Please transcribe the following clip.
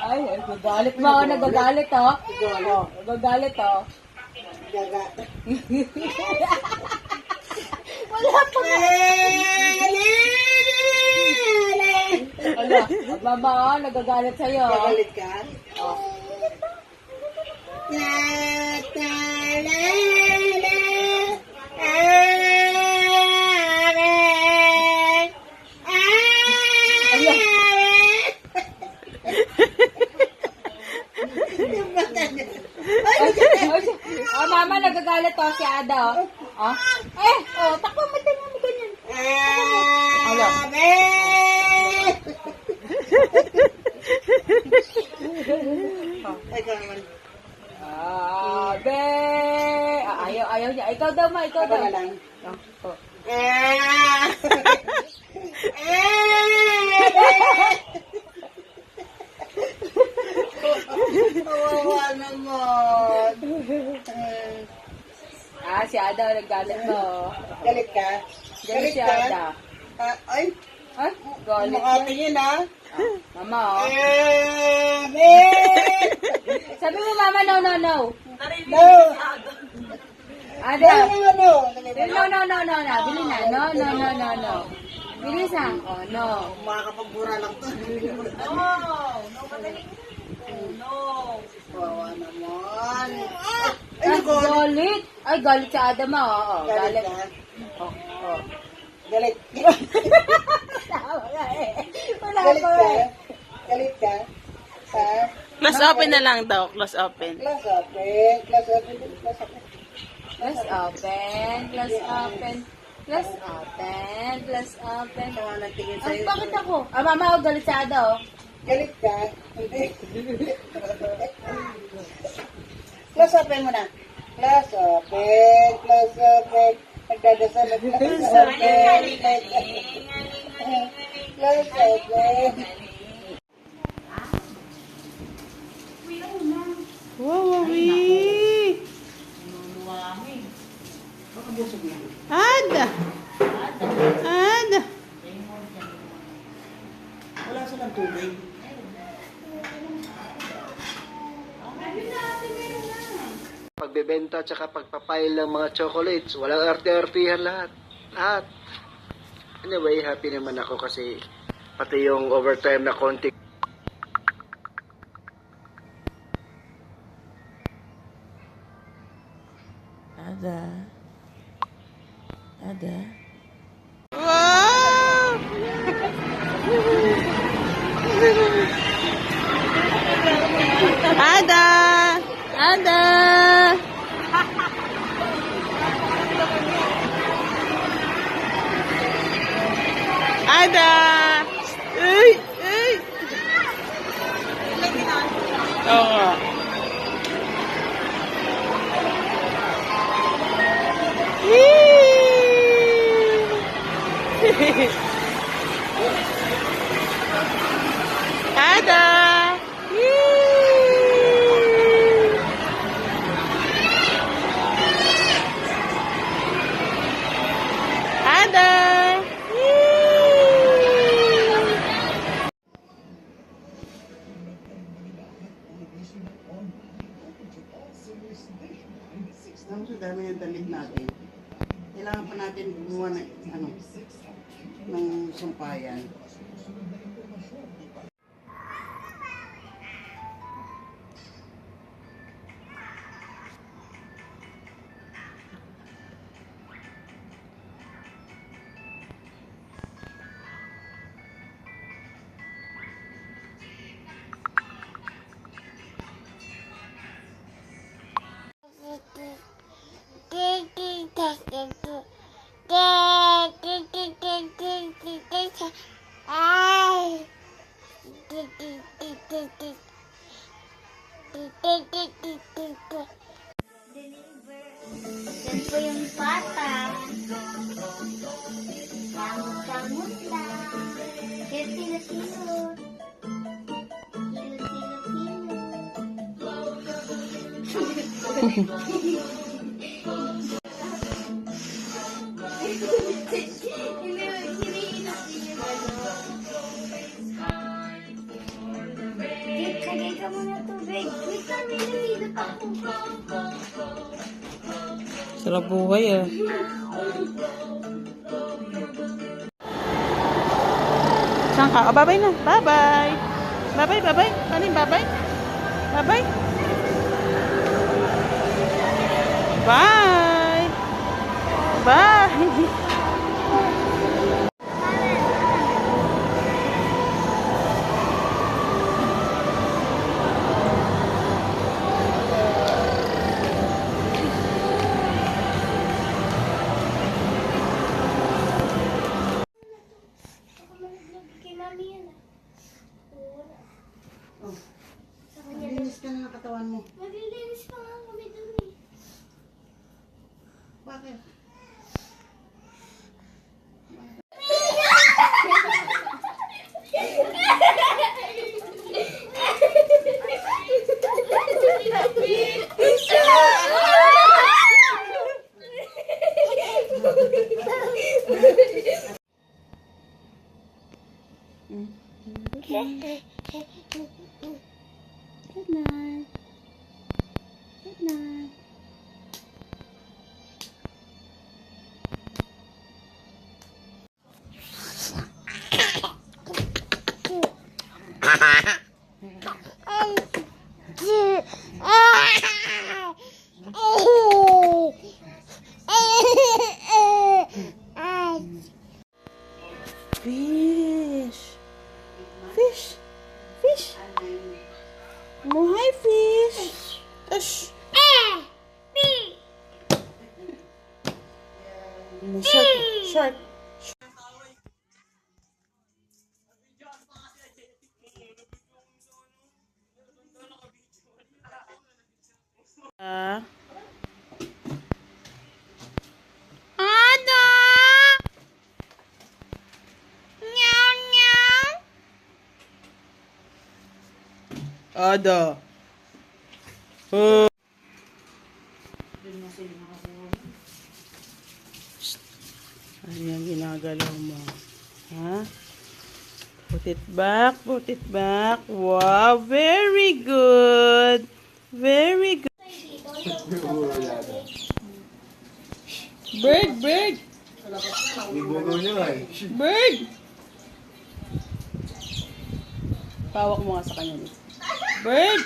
Ay, nagagalit mo. Nagagalit, oh. Nagagalit, oh. Gaga. Wala pa nga. Wala. Mama, oh, nagagalit sa'yo. Gagalit ka? Oh. Oh, mama, nagagalit to si Ada. Oh. Takbo mo din mo ganyan. Ala. Be. Ayaw niya. Ikaw daw, ma. Ikaw daw. Oh. Kawawa naman. Si Ada naggalit mo. Galit ka? Galit si Ada. Ay, Galit Makati niya. yun, ha? Mama, oh. Be! Sabi mo, mama, no. No! Ada. No! No. Bili na. No. Bilis ha. Oh, no. Makakapagbura lang to. Kawawa naman. Ay, galit. Ay, galit si Ada, ma. Oo, Galit galit. ka? Oh. Galit. Wala Galit pa ka? eh. Galit ka? Ha? Close open na lang daw. Close open. Class open. Class open. Class open. Plus open. Tawa nagtingin Ay, sa'yo. bakit ako? Mama, oh, galit si Ada, oh. Galit ka? Hindi. Class open mo na. Class open. Nagdadasal. Class open. Class open. Wow, Wawi! Ada! Wala silang tubig. Pagbebenta at saka pagpapail ng mga chocolates, walang arte-artihan lahat. Anyway, happy naman ako kasi pati yung overtime na konti. Ada. Wow! Ada! Ay! Oo nga. Ada! Ang dami ng damit natin. Kailangan pa natin gumawa ng ng sampayan. Yan po yung pata. Kamot-kamot lang. Silot-silot. Sarap buhay ah. Saan ka? Oh, bye-bye na. Bye-bye. Bye-bye, bye-bye. Ano yung bye-bye? Bye-bye. Bye. Bye. Kay mami yan ah. Wala. Oh. Maglinis ka na ng katawan mo. Maglilinis pa nga kami dun eh. Bakit? Good night. Good night. Fish. Fish. Fish. Oh, hi, fish. Fish. Shark. Shark. Ada. Meow meow. Ada. Oh. Ano yung ginagalaw mo? Ha? Put it back, put it back. Wow, very good. Very good. Bird, bird. Bird. Pawak mo nga sa kanya. Bird.